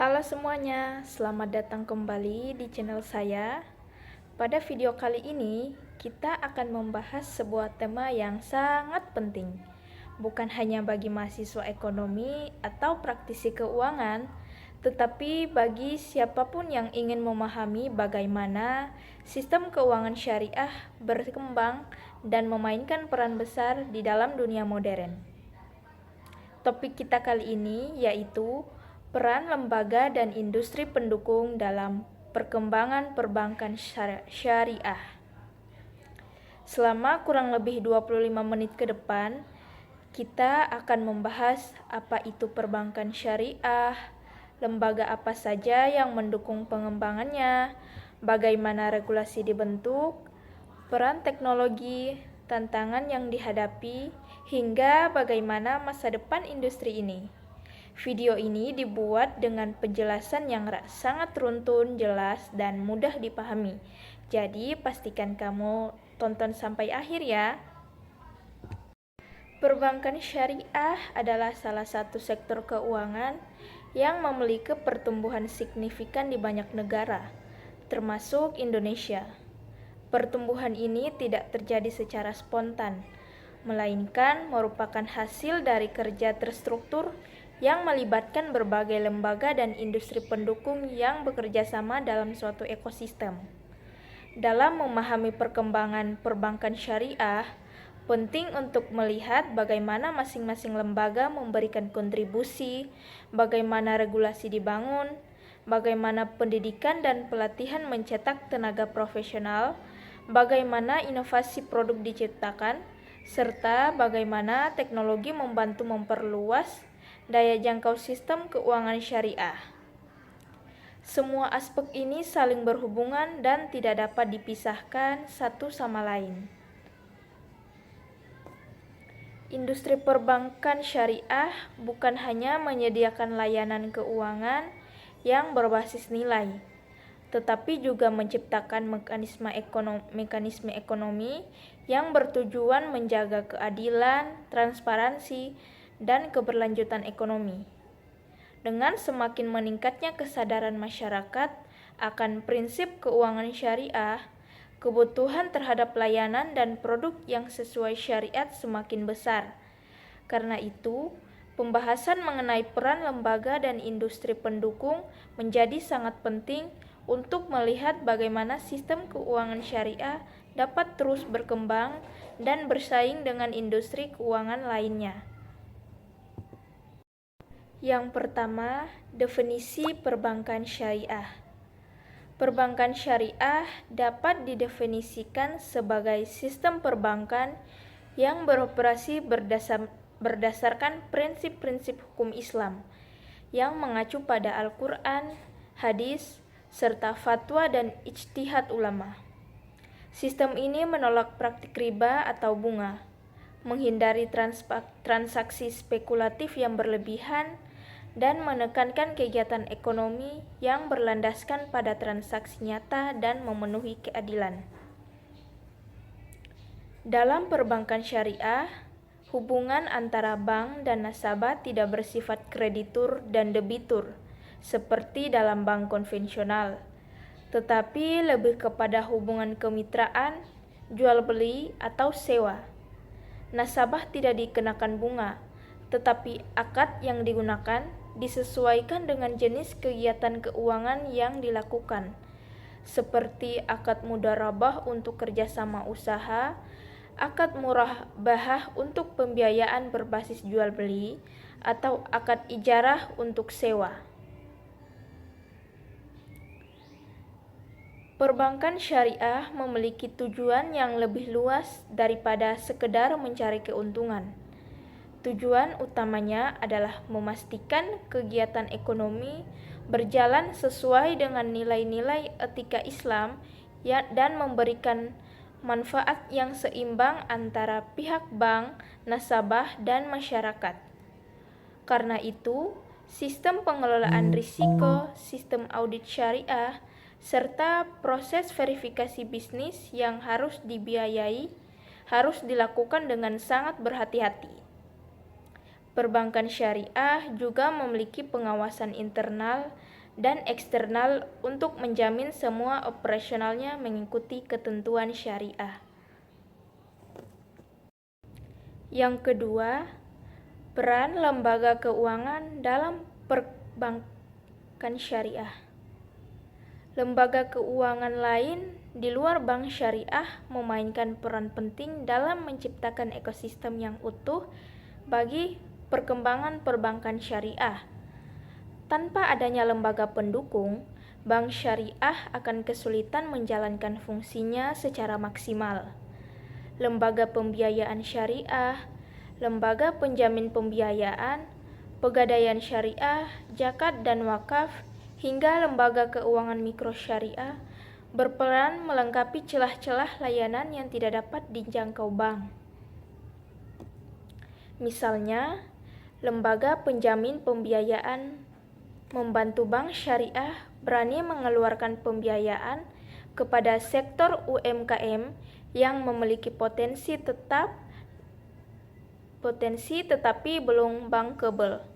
Halo semuanya, selamat datang kembali di channel saya. Pada video kali ini, kita akan membahas sebuah tema yang sangat penting. Bukan hanya bagi mahasiswa ekonomi atau praktisi keuangan, tetapi bagi siapapun yang ingin memahami bagaimana sistem keuangan syariah berkembang dan memainkan peran besar di dalam dunia modern. Topik kita kali ini yaitu peran lembaga dan industri pendukung dalam perkembangan perbankan syariah. Selama kurang lebih 25 menit ke depan, kita akan membahas apa itu perbankan syariah, lembaga apa saja yang mendukung pengembangannya, bagaimana regulasi dibentuk, peran teknologi, tantangan yang dihadapi, hingga bagaimana masa depan industri ini. Video ini dibuat dengan penjelasan yang sangat runtun, jelas, dan mudah dipahami. Jadi, pastikan kamu tonton sampai akhir ya. Perbankan syariah adalah salah satu sektor keuangan yang memiliki pertumbuhan signifikan di banyak negara, termasuk Indonesia. Pertumbuhan ini tidak terjadi secara spontan, melainkan merupakan hasil dari kerja terstruktur yang melibatkan berbagai lembaga dan industri pendukung yang bekerja sama dalam suatu ekosistem. Dalam memahami perkembangan perbankan syariah, penting untuk melihat bagaimana masing-masing lembaga memberikan kontribusi, bagaimana regulasi dibangun, bagaimana pendidikan dan pelatihan mencetak tenaga profesional, bagaimana inovasi produk diciptakan, serta bagaimana teknologi membantu memperluas daya jangkau sistem keuangan syariah. Semua aspek ini saling berhubungan dan tidak dapat dipisahkan satu sama lain. Industri perbankan syariah bukan hanya menyediakan layanan keuangan yang berbasis nilai, tetapi juga menciptakan mekanisme ekonomi yang bertujuan menjaga keadilan, transparansi, dan keberlanjutan ekonomi. Dengan semakin meningkatnya kesadaran masyarakat akan prinsip keuangan syariah, kebutuhan terhadap layanan dan produk yang sesuai syariat semakin besar. Karena itu, pembahasan mengenai peran lembaga dan industri pendukung menjadi sangat penting untuk melihat bagaimana sistem keuangan syariah dapat terus berkembang dan bersaing dengan industri keuangan lainnya. Yang pertama, definisi perbankan syariah. Perbankan syariah dapat didefinisikan sebagai sistem perbankan yang beroperasi berdasarkan prinsip-prinsip hukum Islam yang mengacu pada Al-Quran, hadis, serta fatwa dan ijtihad ulama. Sistem ini menolak praktik riba atau bunga, menghindari transaksi spekulatif yang berlebihan, dan menekankan kegiatan ekonomi yang berlandaskan pada transaksi nyata dan memenuhi keadilan. Dalam perbankan syariah, hubungan antara bank dan nasabah tidak bersifat kreditur dan debitur seperti dalam bank konvensional, tetapi lebih kepada hubungan kemitraan, jual beli, atau sewa. Nasabah tidak dikenakan bunga, tetapi akad yang digunakan disesuaikan dengan jenis kegiatan keuangan yang dilakukan, seperti akad mudharabah untuk kerjasama usaha, akad murabahah untuk pembiayaan berbasis jual beli, atau akad ijarah untuk sewa. Perbankan syariah memiliki tujuan yang lebih luas daripada sekedar mencari keuntungan. Tujuan utamanya adalah memastikan kegiatan ekonomi berjalan sesuai dengan nilai-nilai etika Islam dan memberikan manfaat yang seimbang antara pihak bank, nasabah, dan masyarakat. Karena itu, sistem pengelolaan risiko, sistem audit syariah, serta proses verifikasi bisnis yang harus dibiayai harus dilakukan dengan sangat berhati-hati. Perbankan syariah juga memiliki pengawasan internal dan eksternal untuk menjamin semua operasionalnya mengikuti ketentuan syariah. Yang kedua, peran lembaga keuangan dalam perbankan syariah. Lembaga keuangan lain di luar bank syariah memainkan peran penting dalam menciptakan ekosistem yang utuh bagi perkembangan perbankan syariah. Tanpa adanya lembaga pendukung, bank syariah akan kesulitan menjalankan fungsinya secara maksimal. Lembaga pembiayaan syariah, lembaga penjamin pembiayaan, pegadaian syariah, zakat dan wakaf, hingga lembaga keuangan mikro syariah berperan melengkapi celah-celah layanan yang tidak dapat dijangkau bank. Misalnya, lembaga penjamin pembiayaan membantu bank syariah berani mengeluarkan pembiayaan kepada sektor UMKM yang memiliki potensi tetapi belum bankable.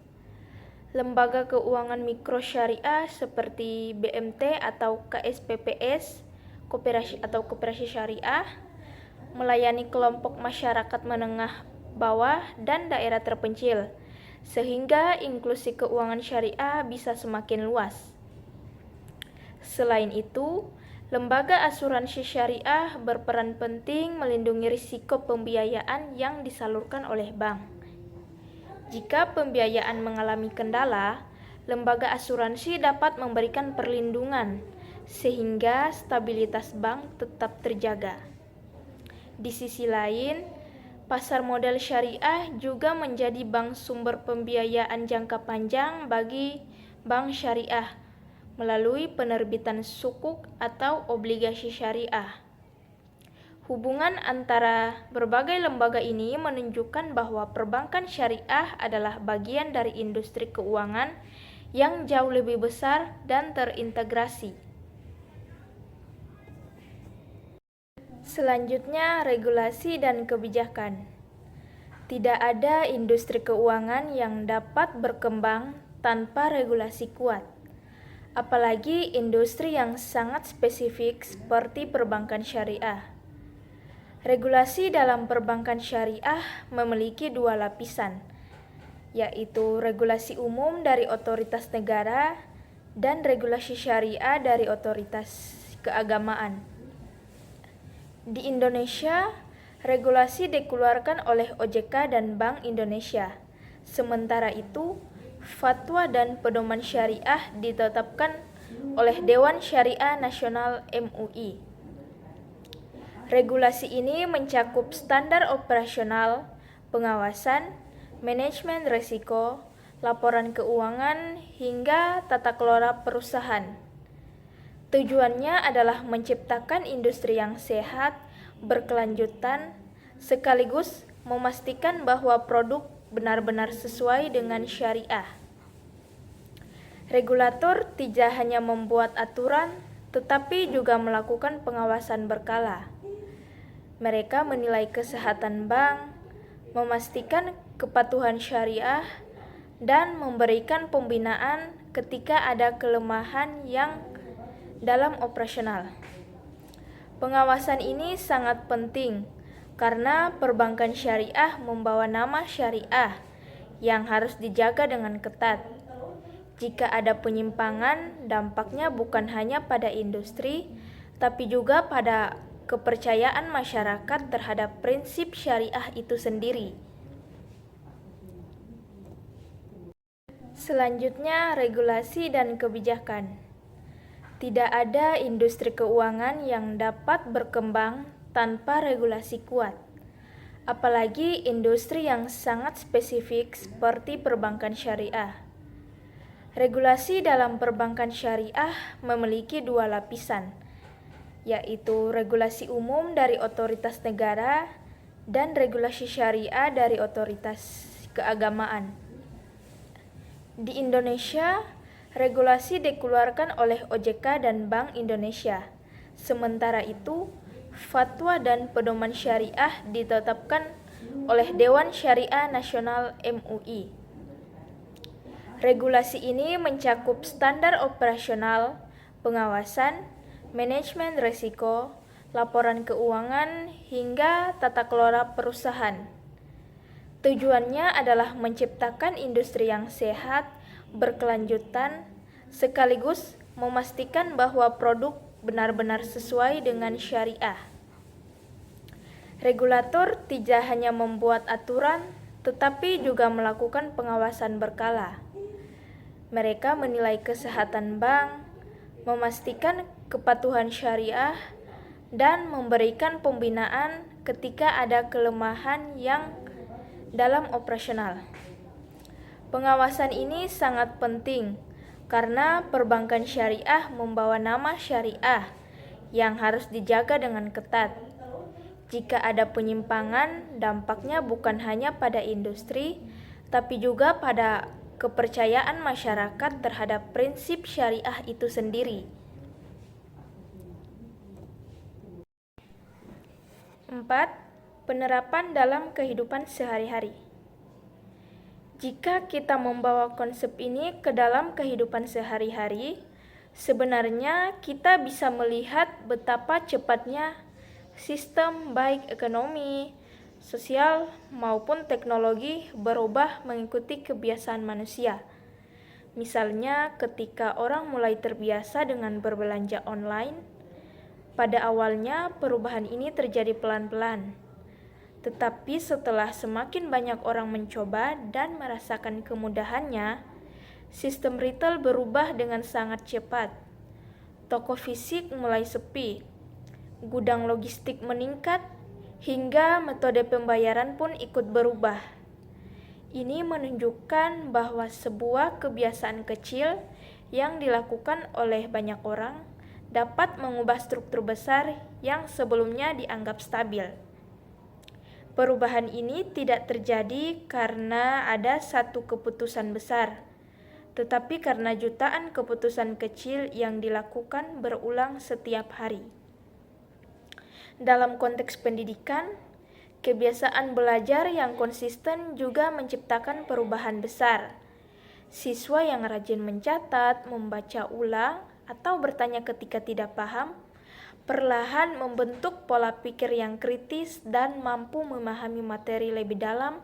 Lembaga keuangan mikro syariah seperti BMT atau KSPPS, koperasi syariah, melayani kelompok masyarakat menengah bawah dan daerah terpencil, sehingga inklusi keuangan syariah bisa semakin luas. Selain itu, lembaga asuransi syariah berperan penting melindungi risiko pembiayaan yang disalurkan oleh bank. Jika pembiayaan mengalami kendala, lembaga asuransi dapat memberikan perlindungan sehingga stabilitas bank tetap terjaga. Di sisi lain, pasar modal syariah juga menjadi bank sumber pembiayaan jangka panjang bagi bank syariah melalui penerbitan sukuk atau obligasi syariah. Hubungan antara berbagai lembaga ini menunjukkan bahwa perbankan syariah adalah bagian dari industri keuangan yang jauh lebih besar dan terintegrasi. Selanjutnya, regulasi dan kebijakan. Tidak ada industri keuangan yang dapat berkembang tanpa regulasi kuat, apalagi industri yang sangat spesifik seperti perbankan syariah. Regulasi dalam perbankan syariah memiliki dua lapisan, yaitu regulasi umum dari otoritas negara dan regulasi syariah dari otoritas keagamaan. Di Indonesia, regulasi dikeluarkan oleh OJK dan Bank Indonesia. Sementara itu, fatwa dan pedoman syariah ditetapkan oleh Dewan Syariah Nasional MUI. Regulasi ini mencakup standar operasional, pengawasan, manajemen risiko, laporan keuangan, hingga tata kelola perusahaan. Tujuannya adalah menciptakan industri yang sehat, berkelanjutan, sekaligus memastikan bahwa produk benar-benar sesuai dengan syariah. Regulator tidak hanya membuat aturan, tetapi juga melakukan pengawasan berkala. Mereka menilai kesehatan bank, memastikan kepatuhan syariah, dan memberikan pembinaan ketika ada kelemahan yang dalam operasional. Pengawasan ini sangat penting karena perbankan syariah membawa nama syariah yang harus dijaga dengan ketat. Jika ada penyimpangan, dampaknya bukan hanya pada industri, tapi juga pada kepercayaan masyarakat terhadap prinsip syariah itu sendiri. Selanjutnya, regulasi dan kebijakan. Tidak ada industri keuangan yang dapat berkembang tanpa regulasi kuat, apalagi industri yang sangat spesifik seperti perbankan syariah. Regulasi dalam perbankan syariah memiliki dua lapisan, yaitu regulasi umum dari otoritas negara dan regulasi syariah dari otoritas keagamaan. Di Indonesia, regulasi dikeluarkan oleh OJK dan Bank Indonesia. Sementara itu, fatwa dan pedoman syariah ditetapkan oleh Dewan Syariah Nasional (MUI). Regulasi ini mencakup standar operasional, pengawasan, manajemen risiko, laporan keuangan, hingga tata kelola perusahaan. Tujuannya adalah menciptakan industri yang sehat, berkelanjutan, sekaligus memastikan bahwa produk benar-benar sesuai dengan syariah. Regulator tidak hanya membuat aturan, tetapi juga melakukan pengawasan berkala. Mereka menilai kesehatan bank, memastikan kepatuhan syariah, dan memberikan pembinaan ketika ada kelemahan yang dalam operasional. Pengawasan ini sangat penting karena perbankan syariah membawa nama syariah yang harus dijaga dengan ketat. Jika ada penyimpangan, dampaknya bukan hanya pada industri, tapi juga pada kepercayaan masyarakat terhadap prinsip syariah itu sendiri. 4. Penerapan dalam kehidupan sehari-hari. Jika kita membawa konsep ini ke dalam kehidupan sehari-hari, sebenarnya kita bisa melihat betapa cepatnya sistem baik ekonomi, sosial, maupun teknologi berubah mengikuti kebiasaan manusia. Misalnya ketika orang mulai terbiasa dengan berbelanja online, pada awalnya perubahan ini terjadi pelan-pelan. Tetapi setelah semakin banyak orang mencoba dan merasakan kemudahannya, sistem retail berubah dengan sangat cepat. Toko fisik mulai sepi, gudang logistik meningkat, hingga metode pembayaran pun ikut berubah. Ini menunjukkan bahwa sebuah kebiasaan kecil yang dilakukan oleh banyak orang dapat mengubah struktur besar yang sebelumnya dianggap stabil. Perubahan ini tidak terjadi karena ada satu keputusan besar, tetapi karena jutaan keputusan kecil yang dilakukan berulang setiap hari. Dalam konteks pendidikan, kebiasaan belajar yang konsisten juga menciptakan perubahan besar. Siswa yang rajin mencatat, membaca ulang, atau bertanya ketika tidak paham, perlahan membentuk pola pikir yang kritis dan mampu memahami materi lebih dalam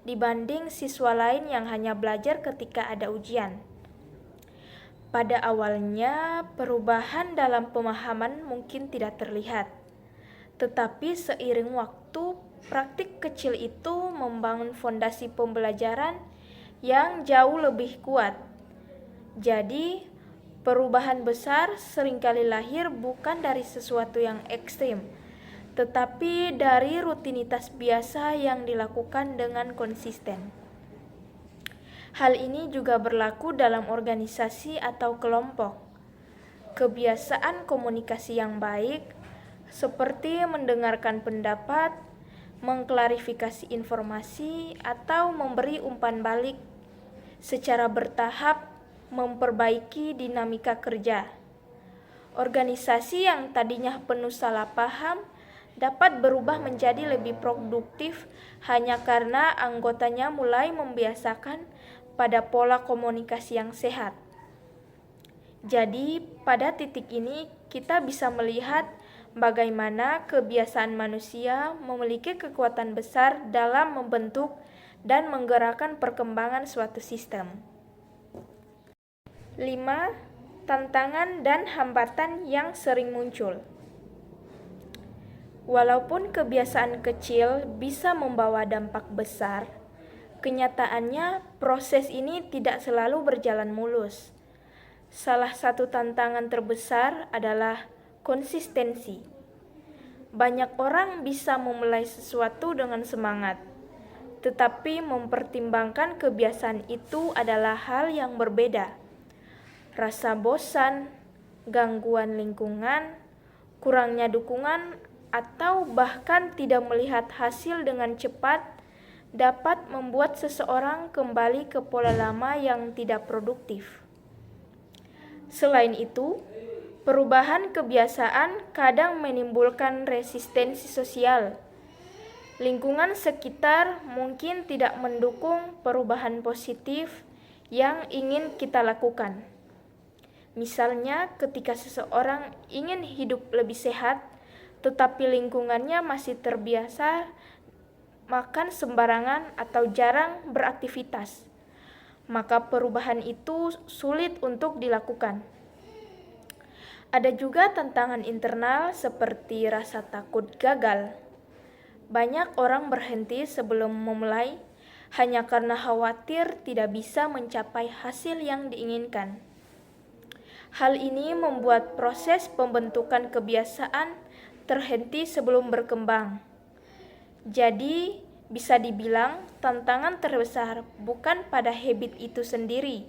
dibanding siswa lain yang hanya belajar ketika ada ujian. Pada awalnya, perubahan dalam pemahaman mungkin tidak terlihat, tetapi seiring waktu, praktik kecil itu membangun fondasi pembelajaran yang jauh lebih kuat. Jadi, perubahan besar seringkali lahir bukan dari sesuatu yang ekstrim, tetapi dari rutinitas biasa yang dilakukan dengan konsisten. Hal ini juga berlaku dalam organisasi atau kelompok. Kebiasaan komunikasi yang baik, seperti mendengarkan pendapat, mengklarifikasi informasi, atau memberi umpan balik, secara bertahap memperbaiki dinamika kerja. Organisasi yang tadinya penuh salah paham dapat berubah menjadi lebih produktif hanya karena anggotanya mulai membiasakan pada pola komunikasi yang sehat. Jadi, pada titik ini kita bisa melihat bagaimana kebiasaan manusia memiliki kekuatan besar dalam membentuk dan menggerakkan perkembangan suatu sistem. 5. Tantangan dan hambatan yang sering muncul. Walaupun kebiasaan kecil bisa membawa dampak besar, kenyataannya proses ini tidak selalu berjalan mulus. Salah satu tantangan terbesar adalah konsistensi. Banyak orang bisa memulai sesuatu dengan semangat, tetapi mempertimbangkan kebiasaan itu adalah hal yang berbeda. Rasa bosan, gangguan lingkungan, kurangnya dukungan, atau bahkan tidak melihat hasil dengan cepat dapat membuat seseorang kembali ke pola lama yang tidak produktif. Selain itu, perubahan kebiasaan kadang menimbulkan resistensi sosial. Lingkungan sekitar mungkin tidak mendukung perubahan positif yang ingin kita lakukan. Misalnya, ketika seseorang ingin hidup lebih sehat, tetapi lingkungannya masih terbiasa makan sembarangan atau jarang beraktivitas, maka perubahan itu sulit untuk dilakukan. Ada juga tantangan internal seperti rasa takut gagal. Banyak orang berhenti sebelum memulai hanya karena khawatir tidak bisa mencapai hasil yang diinginkan. Hal ini membuat proses pembentukan kebiasaan terhenti sebelum berkembang. Jadi, bisa dibilang tantangan terbesar bukan pada habit itu sendiri,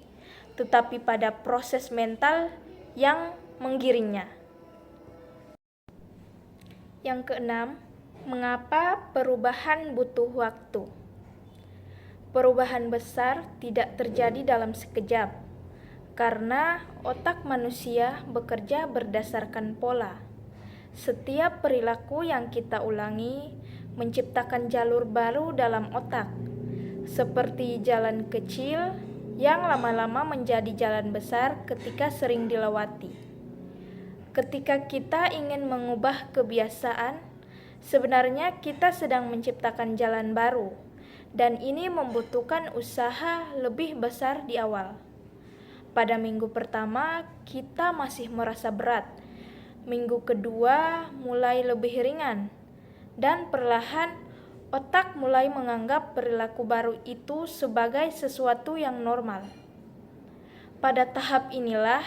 tetapi pada proses mental yang menggiringnya. Yang keenam, mengapa perubahan butuh waktu? Perubahan besar tidak terjadi dalam sekejap, karena otak manusia bekerja berdasarkan pola. Setiap perilaku yang kita ulangi menciptakan jalur baru dalam otak, seperti jalan kecil yang lama-lama menjadi jalan besar ketika sering dilewati. Ketika kita ingin mengubah kebiasaan, sebenarnya kita sedang menciptakan jalan baru, dan ini membutuhkan usaha lebih besar di awal. Pada minggu pertama, kita masih merasa berat. Minggu kedua mulai lebih ringan, dan perlahan otak mulai menganggap perilaku baru itu sebagai sesuatu yang normal. Pada tahap inilah,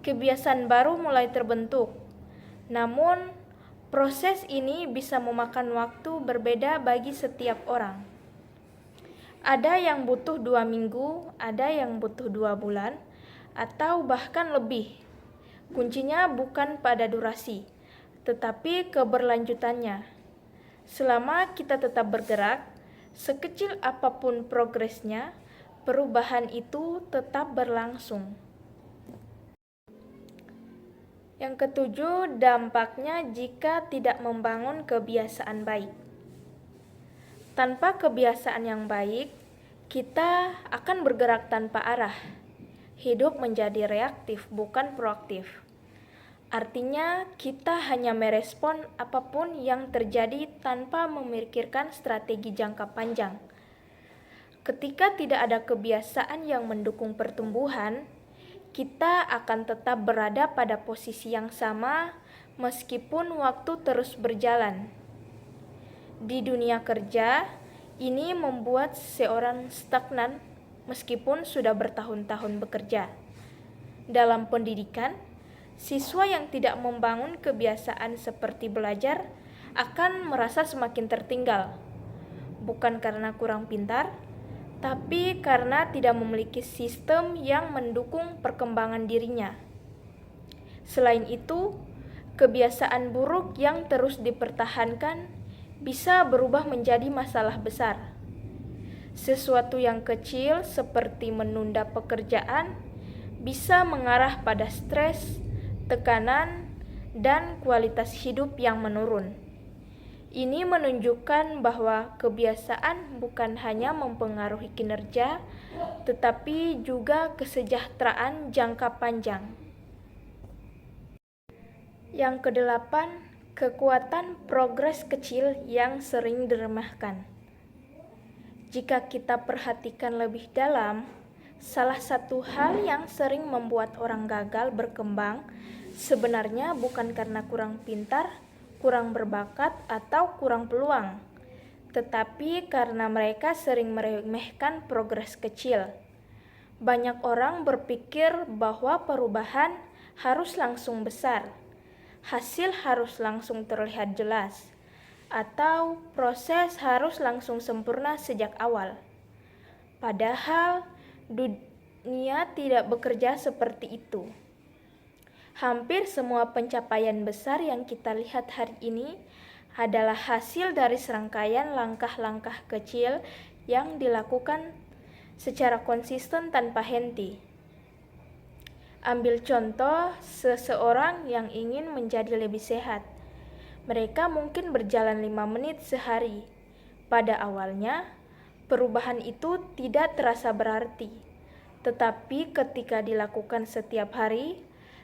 kebiasaan baru mulai terbentuk. Namun, proses ini bisa memakan waktu berbeda bagi setiap orang. Ada yang butuh 2 minggu, ada yang butuh 2 bulan, atau bahkan lebih. Kuncinya bukan pada durasi, tetapi keberlanjutannya. Selama kita tetap bergerak, sekecil apapun progresnya, perubahan itu tetap berlangsung. Yang ketujuh, dampaknya jika tidak membangun kebiasaan baik. Tanpa kebiasaan yang baik, kita akan bergerak tanpa arah. Hidup menjadi reaktif, bukan proaktif. Artinya, kita hanya merespon apapun yang terjadi tanpa memikirkan strategi jangka panjang. Ketika tidak ada kebiasaan yang mendukung pertumbuhan, kita akan tetap berada pada posisi yang sama meskipun waktu terus berjalan. Di dunia kerja, ini membuat seseorang stagnan meskipun sudah bertahun-tahun bekerja. Dalam pendidikan, siswa yang tidak membangun kebiasaan seperti belajar akan merasa semakin tertinggal, bukan karena kurang pintar, tapi karena tidak memiliki sistem yang mendukung perkembangan dirinya. Selain itu, kebiasaan buruk yang terus dipertahankan bisa berubah menjadi masalah besar. Sesuatu yang kecil seperti menunda pekerjaan bisa mengarah pada stres, tekanan, dan kualitas hidup yang menurun. Ini menunjukkan bahwa kebiasaan bukan hanya mempengaruhi kinerja, tetapi juga kesejahteraan jangka panjang. Yang kedelapan, kekuatan progres kecil yang sering diremehkan. Jika kita perhatikan lebih dalam, salah satu hal yang sering membuat orang gagal berkembang sebenarnya bukan karena kurang pintar, kurang berbakat, atau kurang peluang, tetapi karena mereka sering meremehkan progres kecil. Banyak orang berpikir bahwa perubahan harus langsung besar, hasil harus langsung terlihat jelas, atau proses harus langsung sempurna sejak awal. Padahal, dunia tidak bekerja seperti itu. Hampir semua pencapaian besar yang kita lihat hari ini adalah hasil dari serangkaian langkah-langkah kecil yang dilakukan secara konsisten tanpa henti. Ambil contoh seseorang yang ingin menjadi lebih sehat. Mereka mungkin berjalan 5 menit sehari, Pada awalnya, perubahan itu tidak terasa berarti, tetapi ketika dilakukan setiap hari,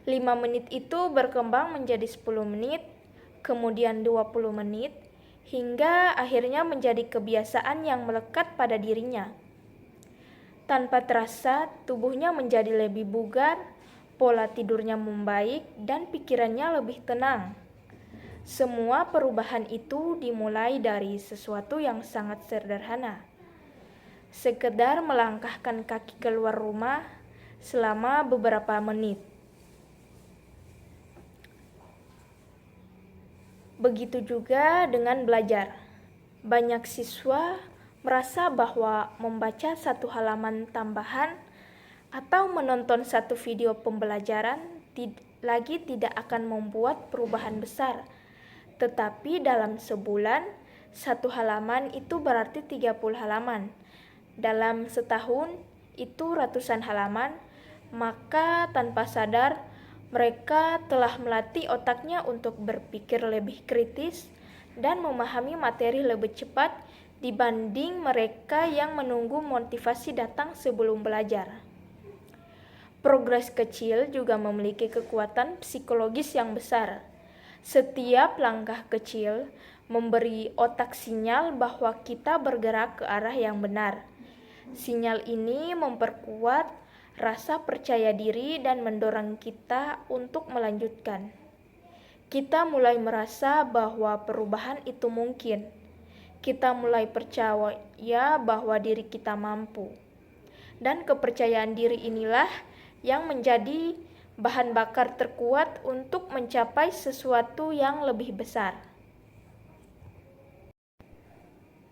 5 menit itu berkembang menjadi 10 menit, kemudian 20 menit, hingga akhirnya menjadi kebiasaan yang melekat pada dirinya. Tanpa terasa, tubuhnya menjadi lebih bugar, pola tidurnya membaik, dan pikirannya lebih tenang. Semua perubahan itu dimulai dari sesuatu yang sangat sederhana. Sekedar melangkahkan kaki keluar rumah selama beberapa menit. Begitu juga dengan belajar. Banyak siswa merasa bahwa membaca satu halaman tambahan atau menonton satu video pembelajaran lagi tidak akan membuat perubahan besar. Tetapi dalam sebulan, satu halaman itu berarti 30 halaman. Dalam setahun, itu ratusan halaman, maka tanpa sadar, mereka telah melatih otaknya untuk berpikir lebih kritis dan memahami materi lebih cepat dibanding mereka yang menunggu motivasi datang sebelum belajar. Progres kecil juga memiliki kekuatan psikologis yang besar. Setiap langkah kecil memberi otak sinyal bahwa kita bergerak ke arah yang benar. Sinyal ini memperkuat rasa percaya diri dan mendorong kita untuk melanjutkan. Kita mulai merasa bahwa perubahan itu mungkin. Kita mulai percaya bahwa diri kita mampu. Dan kepercayaan diri inilah yang menjadi bahan bakar terkuat untuk mencapai sesuatu yang lebih besar.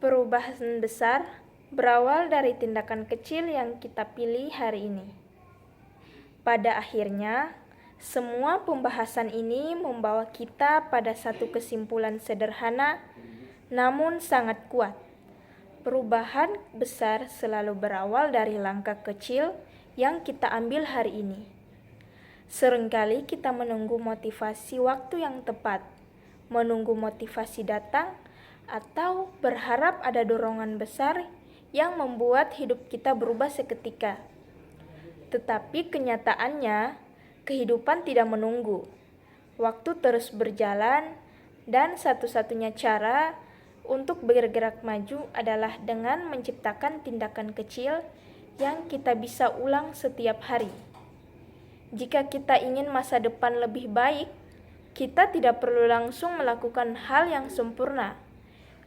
Perubahan besar berawal dari tindakan kecil yang kita pilih hari ini. Pada akhirnya, semua pembahasan ini membawa kita pada satu kesimpulan sederhana namun sangat kuat. Perubahan besar selalu berawal dari langkah kecil yang kita ambil hari ini. Seringkali kita menunggu motivasi waktu yang tepat, menunggu motivasi datang, atau berharap ada dorongan besar yang membuat hidup kita berubah seketika. Tetapi kenyataannya, kehidupan tidak menunggu. Waktu terus berjalan, dan satu-satunya cara untuk bergerak maju adalah dengan menciptakan tindakan kecil yang kita bisa ulang setiap hari. Jika kita ingin masa depan lebih baik, kita tidak perlu langsung melakukan hal yang sempurna.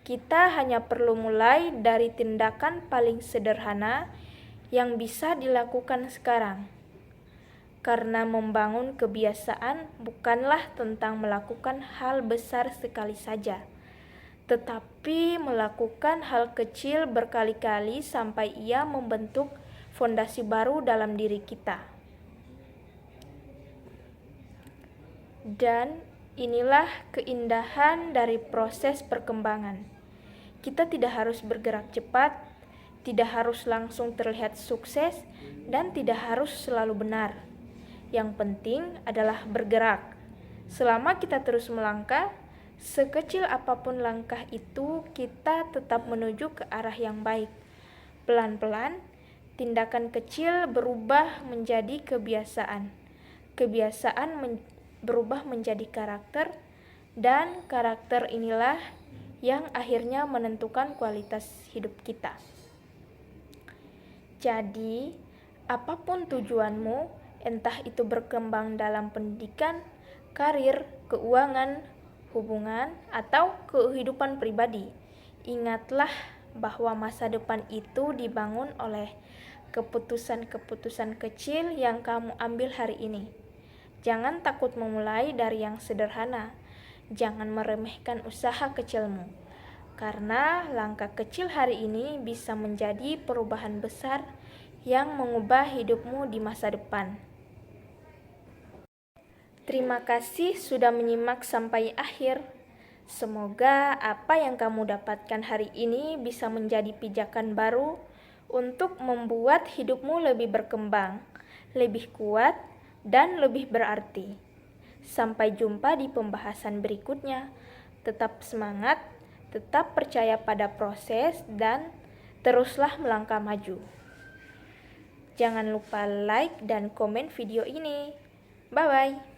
Kita hanya perlu mulai dari tindakan paling sederhana yang bisa dilakukan sekarang. Karena membangun kebiasaan bukanlah tentang melakukan hal besar sekali saja, tetapi melakukan hal kecil berkali-kali sampai ia membentuk fondasi baru dalam diri kita. Dan inilah keindahan dari proses perkembangan. Kita tidak harus bergerak cepat, tidak harus langsung terlihat sukses, dan tidak harus selalu benar. Yang penting adalah bergerak. Selama kita terus melangkah, sekecil apapun langkah itu, kita tetap menuju ke arah yang baik. Pelan-pelan, tindakan kecil berubah menjadi kebiasaan. Kebiasaan berubah menjadi karakter, dan karakter inilah yang akhirnya menentukan kualitas hidup kita. Jadi, apapun tujuanmu, entah itu berkembang dalam pendidikan, karir, keuangan, hubungan, atau kehidupan pribadi, ingatlah bahwa masa depan itu dibangun oleh keputusan-keputusan kecil yang kamu ambil hari ini. Jangan takut memulai dari yang sederhana. Jangan meremehkan usaha kecilmu. Karena langkah kecil hari ini bisa menjadi perubahan besar yang mengubah hidupmu di masa depan. Terima kasih sudah menyimak sampai akhir. Semoga apa yang kamu dapatkan hari ini bisa menjadi pijakan baru untuk membuat hidupmu lebih berkembang, lebih kuat, dan lebih berarti. Sampai jumpa di pembahasan berikutnya. Tetap semangat, Tetap percaya pada proses dan teruslah melangkah maju. Jangan lupa like dan komen video ini. Bye-bye.